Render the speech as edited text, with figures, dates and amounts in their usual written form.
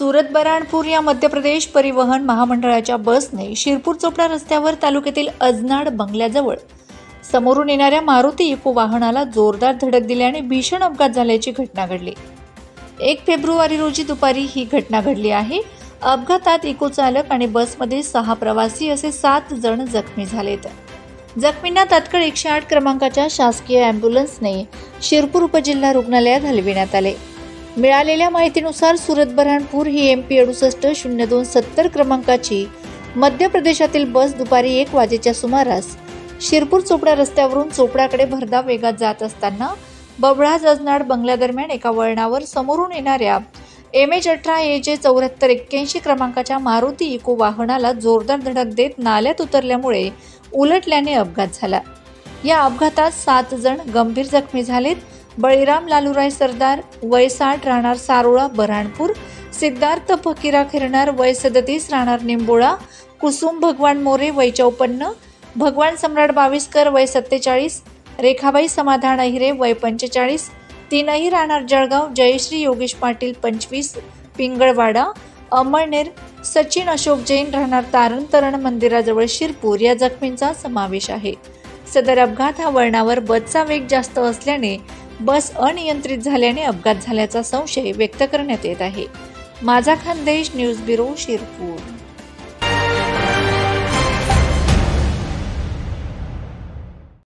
सुरत बऱ्हाणपूर या मध्य प्रदेश परिवहन महामंडळाच्या बसने शिरपूर चोपडा रस्त्यावर तालुक्यातील अजनाड बंगल्याजवळ समोरून येणाऱ्या मारुती इको वाहनाला जोरदार धडक दिल्याने भीषण अपघात झाल्याची घटना घडली। 1 फेब्रुवारी रोजी दुपारी ही घटना घडली आहे। अपघातात इको चालक आणि बसमध्ये 6 प्रवासी असे 7 जण जखमी झालेत। जखमींना तात्काळ 108 क्रमांकाच्या शासकीय ॲम्ब्युलन्सने शिरपूर उपजिल्हा रुग्णालयात हलविण्यात आले। मिळालेल्या माहितीनुसार सुरत बऱ्हाणपूर ही MP 680270 क्रमांकाची मध्य प्रदेशातील बस दुपारी 1 वाजेच्या सुमारास शिरपूर चोपडा रस्त्यावरून चोपडाकडे भरधाव वेगात जात असताना बबळाज अजनाड बंगल्यादरम्यान एका वळणावर समोरून येणाऱ्या MH18AJ 7481 क्रमांकाच्या मारुती इको वाहनाला जोरदार धडक देत नाल्यात उतरल्यामुळे उलटल्याने अपघात झाला। या अपघातात 7 जण गंभीर जखमी झालेत। बळीराम लालूराय सरदार वय 60 राहणार सारोळा बऱ्हाणपूर, सिद्धार्थ फकीरा खिरणार वय 37 राहणार निंबोळा, कुसुम भगवान मोरे वय 54, भगवान सम्राट बाविस्कर वय 47, रेखाबाई समाधान अहिरे वय 45, तीनही राहणार जळगाव, जयश्री योगेश पाटील 25 पिंगळवाडा अमळनेर, सचिन अशोक जैन राहणार तारण मंदिराजवळ शिरपूर या जखमींचा समावेश आहे। सदर अपघात हा वळणावर बसचा वेग जास्त असल्याने बस अनियंत्रित झाल्याने अपघात झाल्याचा संशय व्यक्त करण्यात येत आहे। माझा खानदेश न्यूज ब्युरो शिरपूर।